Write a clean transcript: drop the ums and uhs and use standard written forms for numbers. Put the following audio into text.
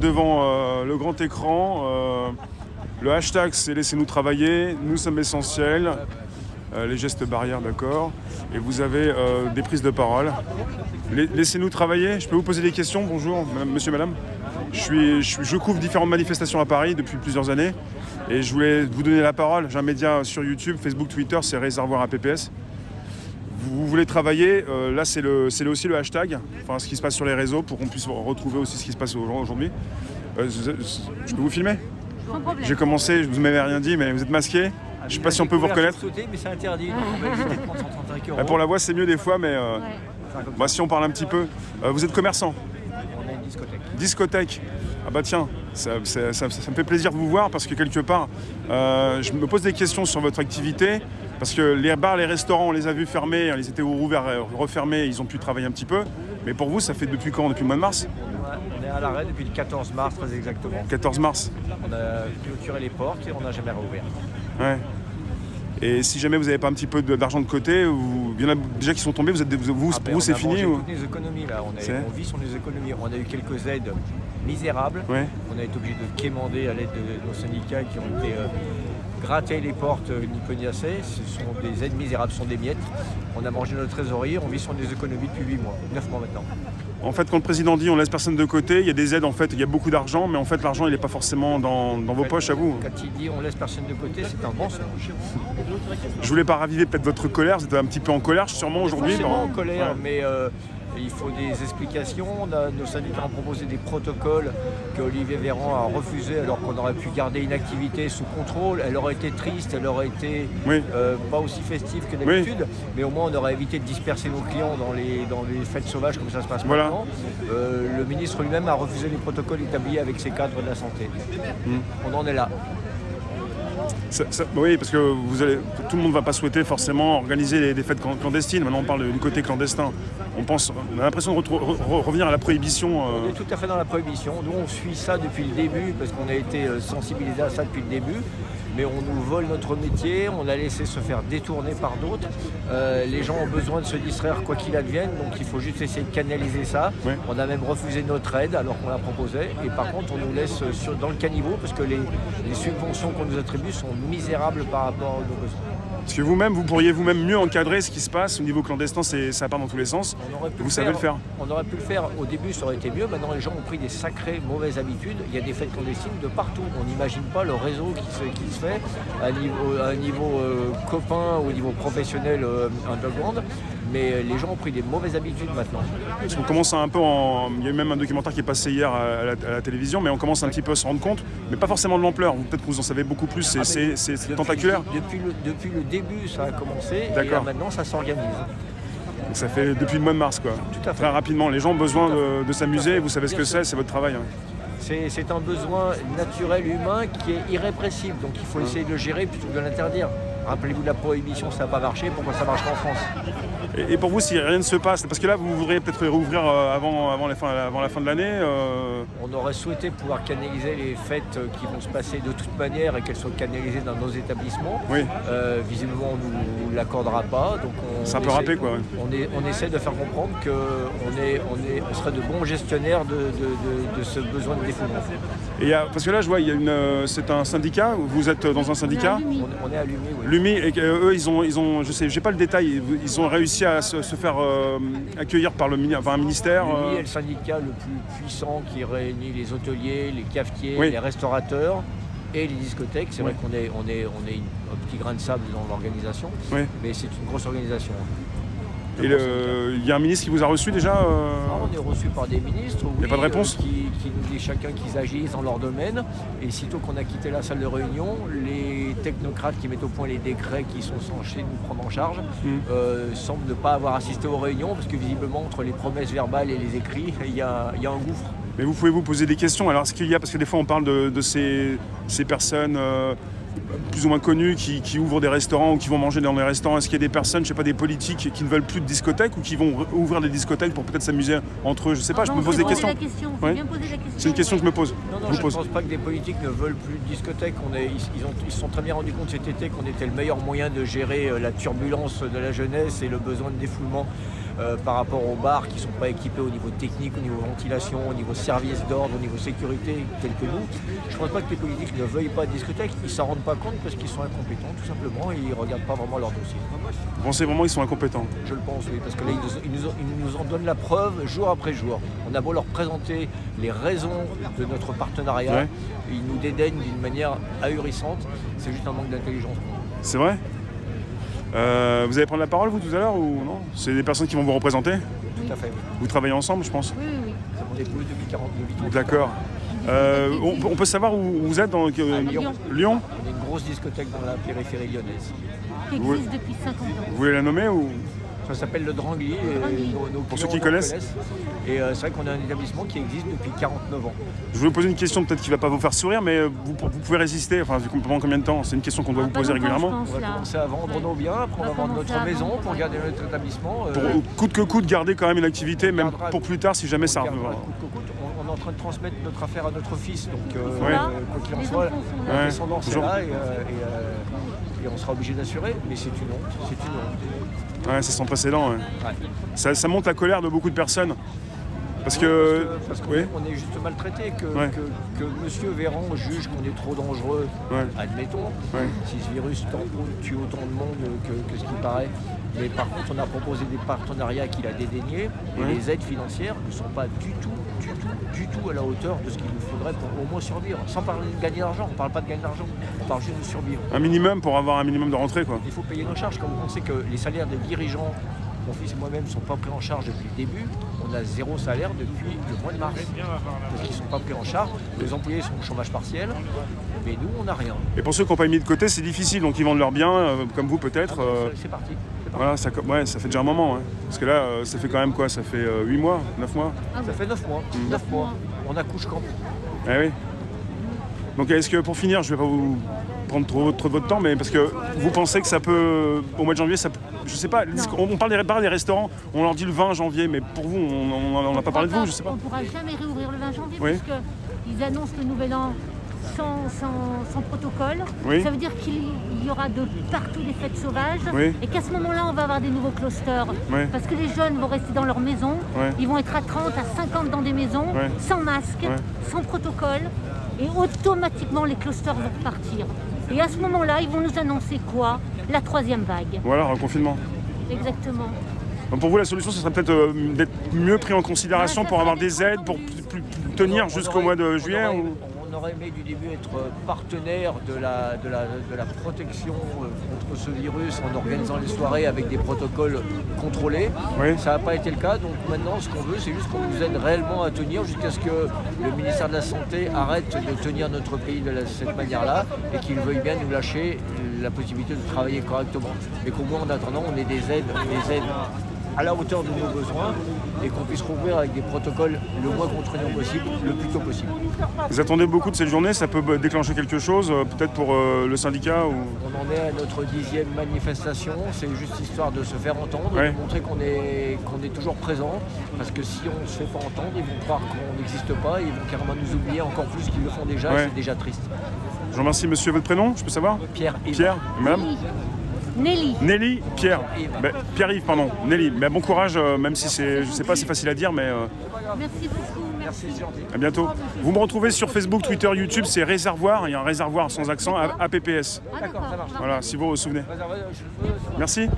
Devant le grand écran, le hashtag c'est laissez-nous travailler, nous sommes essentiels, les gestes barrières, d'accord, et vous avez des prises de parole. Laissez-nous travailler, je peux vous poser des questions? Bonjour, monsieur, madame. Je couvre différentes manifestations à Paris depuis plusieurs années et je voulais vous donner la parole. J'ai un média sur YouTube, Facebook, Twitter, c'est Réservoir APPS. Vous voulez travailler, là c'est aussi le hashtag, enfin ce qui se passe sur les réseaux pour qu'on puisse retrouver aussi ce qui se passe aujourd'hui. Je peux vous filmer? Sans problème. J'ai commencé, je vous m'avais rien dit, mais vous êtes masqué. Je sais pas si on peut vous reconnaître. Sauter, mais c'est interdit, donc on va éviter de prendre 135 €. Pour la voix c'est mieux des fois, mais si on parle un petit peu. Vous êtes commerçant? On a une discothèque. Discothèque. Ah bah tiens, ça me fait plaisir de vous voir parce que quelque part, je me pose des questions sur votre activité. Parce que les bars, les restaurants, on les a vus fermés, ils étaient ouverts, refermés, ils ont pu travailler un petit peu. Mais pour vous, ça fait depuis quand? Depuis le mois de mars? On est à l'arrêt depuis le 14 mars, très exactement. 14 mars. On a clôturé les portes et on n'a jamais réouvert. Ouais. Et si jamais vous n'avez pas un petit peu d'argent de côté, il y en a déjà qui sont tombés, pour vous c'est fini ou... toutes les économies là, on vit sur les économies. On a eu quelques aides misérables. Ouais. On a été obligé de quémander à l'aide de nos syndicats qui ont été gratter les portes Nipponiacé. Ce sont des aides misérables, ce sont des miettes. On a mangé notre trésorerie, on vit sur des économies depuis 8 mois, 9 mois maintenant. En fait, quand le président dit on laisse personne de côté, il y a des aides, en fait, il y a beaucoup d'argent, mais en fait l'argent il n'est pas forcément dans vos poches à vous. Quand il dit on laisse personne de côté, c'est un mensonge. Je voulais pas raviver peut-être votre colère, vous êtes un petit peu en colère sûrement aujourd'hui. Forcément en colère, mais il faut des explications. Nos syndicats ont proposé des protocoles que Olivier Véran a refusé alors qu'on aurait pu garder une activité sous contrôle. Elle aurait été triste, elle aurait été pas aussi festive que d'habitude, mais au moins on aurait évité de disperser nos clients dans les fêtes sauvages comme ça se passe maintenant. Le ministre lui-même a refusé les protocoles établis avec ses cadres de la santé. On en est là. Oui, parce que tout le monde ne va pas souhaiter forcément organiser des fêtes clandestines. Maintenant, on parle du côté clandestin. On a l'impression de revenir à la prohibition. On est tout à fait dans la prohibition. Nous, on suit ça depuis le début, parce qu'on a été sensibilisés à ça depuis le début. Mais on nous vole notre métier, on l'a laissé se faire détourner par d'autres. Les gens ont besoin de se distraire quoi qu'il advienne, donc il faut juste essayer de canaliser ça. Ouais. On a même refusé notre aide alors qu'on la proposait. Et par contre, on nous laisse dans le caniveau parce que les subventions qu'on nous attribue sont misérables par rapport à nos besoins. Parce que vous-même, vous pourriez vous-même mieux encadrer ce qui se passe au niveau clandestin, ça part dans tous les sens. Vous savez le faire. On aurait pu le faire au début, ça aurait été mieux. Maintenant, les gens ont pris des sacrées mauvaises habitudes. Il y a des fêtes clandestines de partout. On n'imagine pas le réseau qui se fait à un niveau copain ou au niveau professionnel underground. Mais les gens ont pris des mauvaises habitudes maintenant. Parce qu'on commence un peu il y a eu même un documentaire qui est passé hier à la télévision, mais on commence un petit peu à se rendre compte, mais pas forcément de l'ampleur. Peut-être que vous en savez beaucoup plus, c'est tentaculaire. Depuis le début, ça a commencé, et maintenant ça s'organise. Donc ça fait depuis le mois de mars, quoi. Tout à fait. Très rapidement, les gens ont besoin de s'amuser, vous savez ce que c'est votre travail. C'est un besoin naturel, humain, qui est irrépressible, donc il faut essayer de le gérer plutôt que de l'interdire. Rappelez-vous de la prohibition, ça n'a pas marché, pourquoi ça marchera en France? Et pour vous, si rien ne se passe, parce que là, vous voudriez peut-être rouvrir avant la fin de l'année On aurait souhaité pouvoir canaliser les fêtes qui vont se passer de toute manière et qu'elles soient canalisées dans nos établissements. Oui. Visiblement, on ne l'accordera pas. C'est un peu râpé, quoi. On essaie de faire comprendre qu'on serait de bons gestionnaires de ce besoin de défoulement. Parce que là, je vois, c'est un syndicat, vous êtes dans un syndicat? On est à l'UMI, oui. L'UMI, et eux, ils ont, je sais, j'ai pas le détail, ils ont réussi à se faire accueillir par un ministère. L'UMI est le syndicat le plus puissant qui réunit les hôteliers, les cafetiers, les restaurateurs et les discothèques. C'est vrai qu'on est un petit grain de sable dans l'organisation, mais c'est une grosse organisation. Et il y a un ministre qui vous a reçu déjà On est reçu par des ministres, il n'y a pas de réponse qui nous disent chacun qu'ils agissent dans leur domaine. Et sitôt qu'on a quitté la salle de réunion, les technocrates qui mettent au point les décrets qui sont censés nous prendre en charge semblent ne pas avoir assisté aux réunions parce que visiblement entre les promesses verbales et les écrits, il y a un gouffre. Mais vous pouvez vous poser des questions. Alors est-ce qu'il y a, parce que des fois on parle de ces personnes plus ou moins connus qui ouvrent des restaurants ou qui vont manger dans les restaurants. Est-ce qu'il y a des personnes, je sais pas, des politiques qui ne veulent plus de discothèques ou qui vont ouvrir des discothèques pour peut-être s'amuser entre eux? Je sais pas, je me pose des questions. C'est une question que je me pose. Non, je ne pense pas que des politiques ne veulent plus de discothèques. Ils se sont très bien rendus compte cet été qu'on était le meilleur moyen de gérer la turbulence de la jeunesse et le besoin de défoulement par rapport aux bars qui ne sont pas équipés au niveau technique, au niveau ventilation, au niveau service d'ordre, au niveau sécurité, tel que nous. Je ne pense pas que les politiques ne veuillent pas discuter, ils ne s'en rendent pas compte parce qu'ils sont incompétents tout simplement et ils ne regardent pas vraiment leur dossier. Vous pensez vraiment qu'ils sont incompétents? Je le pense, oui, parce que là, ils nous en donnent la preuve jour après jour. On a beau leur présenter les raisons de notre partenariat, Ouais. ils nous dédaignent d'une manière ahurissante. C'est juste un manque d'intelligence. C'est vrai? Vous allez prendre la parole, vous, tout à l'heure, ou non? C'est des personnes qui vont vous représenter? Tout à fait. Vous travaillez ensemble, je pense? Oui, oui, oui. C'est mon épouse depuis 49 ans. D'accord. On peut savoir où vous êtes dans Lyon. Lyon? On est une grosse discothèque dans la périphérie lyonnaise. Qui existe depuis 50 ans. Vous voulez la nommer ou? Ça s'appelle le Drangly. Drangly. Pour ceux qui connaissent. Et c'est vrai qu'on a un établissement qui existe depuis 49 ans. Je vais vous poser une question peut-être qui ne va pas vous faire sourire, mais vous pouvez résister. Enfin, pendant combien de temps? C'est une question qu'on doit vous Pas poser longtemps, régulièrement. je On va pense, là. commencer à vendre nos biens, après on va vendre commencer notre à maison vendre, pour ouais. garder notre établissement. Pour coûte que coûte, garder quand même une activité, même gardera- pour plus tard, si jamais ça on revient. gardera coûte que coûte. On est en train de transmettre notre affaire à notre fils, donc Ouais. quoi qu'il en Les soit, enfants sont là. la Ouais. descendance est Toujours. là et on sera obligé d'assurer, mais c'est une honte, c'est une honte. Ouais, c'est sans précédent. Ouais. Ouais. Ça monte la colère de beaucoup de personnes. Parce que. Parce qu'on Oui. on est juste maltraité, Ouais. que Monsieur Véran juge qu'on est trop dangereux, Ouais. admettons, Ouais. si ce virus tue autant de monde que ce qui paraît. Mais par contre, on a proposé des partenariats qu'il a dédaignés et Ouais. les aides financières ne sont pas du tout à la hauteur de ce qu'il nous faudrait pour au moins survivre. Sans parler de gagner d'argent, on ne parle pas de gagner d'argent, on parle juste de survivre. Un minimum pour avoir un minimum de rentrée, quoi. Il faut payer nos charges. Quand vous pensez que les salaires des dirigeants, mon fils et moi-même, ne sont pas pris en charge depuis le début, on a 0 salaire depuis le mois de mars. Parce qu'ils ne sont pas pris en charge. Les employés sont au chômage partiel, mais nous, on n'a rien. Et pour ceux qui n'ont pas mis de côté, c'est difficile. Donc ils vendent leurs biens, comme vous peut-être. C'est parti. C'est parti. Voilà, ça fait déjà un moment. Ouais. Parce que là, ça fait quand même quoi? Ça fait 8 mois, 9 mois? Ah Ça oui. fait 9 mois. 9 mois. On accouche quand? Eh oui. Donc est-ce que pour finir, je ne vais pas vous prendre trop de votre temps, mais parce que vous pensez que ça peut, au mois de janvier, je sais pas, on parle des bars, des restaurants, on leur dit le 20 janvier, mais pour vous, on n'a pas parlé de vous, je sais pas. On ne pourra jamais réouvrir le 20 janvier Oui. puisqu'ils annoncent le nouvel an sans protocole. Oui. Ça veut dire qu'il y aura de partout des fêtes sauvages Oui. et qu'à ce moment-là, on va avoir des nouveaux clusters. Oui. Parce que les jeunes vont rester dans leur maison, Ouais. ils vont être à 30, à 50 dans des maisons, Ouais. sans masque, Ouais. sans protocole, et automatiquement les clusters vont repartir. Et à ce moment-là, ils vont nous annoncer quoi? La 3e vague. Voilà, un confinement. Exactement. Donc pour vous, la solution, ce serait peut-être d'être mieux pris en considération Ouais, ça pour avoir serait des aides, pour tenir On jusqu'au aurait- mois de on juillet aurait- ou... On aurait aimé du début être partenaire de la protection contre ce virus en organisant les soirées avec des protocoles contrôlés. Oui. Ça n'a pas été le cas, donc maintenant ce qu'on veut c'est juste qu'on nous aide réellement à tenir jusqu'à ce que le ministère de la Santé arrête de tenir notre pays de cette manière-là et qu'il veuille bien nous lâcher la possibilité de travailler correctement. Mais qu'au moins en attendant on ait des aides à la hauteur de nos besoins et qu'on puisse rouvrir avec des protocoles le moins contraignants possible, le plus tôt possible. Vous attendez beaucoup de cette journée, ça peut déclencher quelque chose, peut-être pour le syndicat ou... On en est à notre 10e manifestation, c'est juste histoire de se faire entendre, Ouais. de montrer qu'on est toujours présent, parce que si on ne se fait pas entendre, ils vont croire qu'on n'existe pas, et ils vont carrément nous oublier encore plus qu'ils le font déjà, Ouais. et c'est déjà triste. Je vous remercie, monsieur, votre prénom, je peux savoir? Pierre et Pierre, madame? Nelly. Nelly, Pierre. Pierre-Yves. Pierre-Yves, pardon. Nelly, mais bon courage, même si c'est, je sais pas, c'est facile à dire, mais Merci beaucoup. Merci, c'est gentil. à bientôt. Vous me retrouvez sur Facebook, Twitter, YouTube, c'est Réservoir, il y a un réservoir sans accent, APPS. Ah, D'accord, ça d'accord. marche. Voilà, si vous vous souvenez. Je veux- Merci.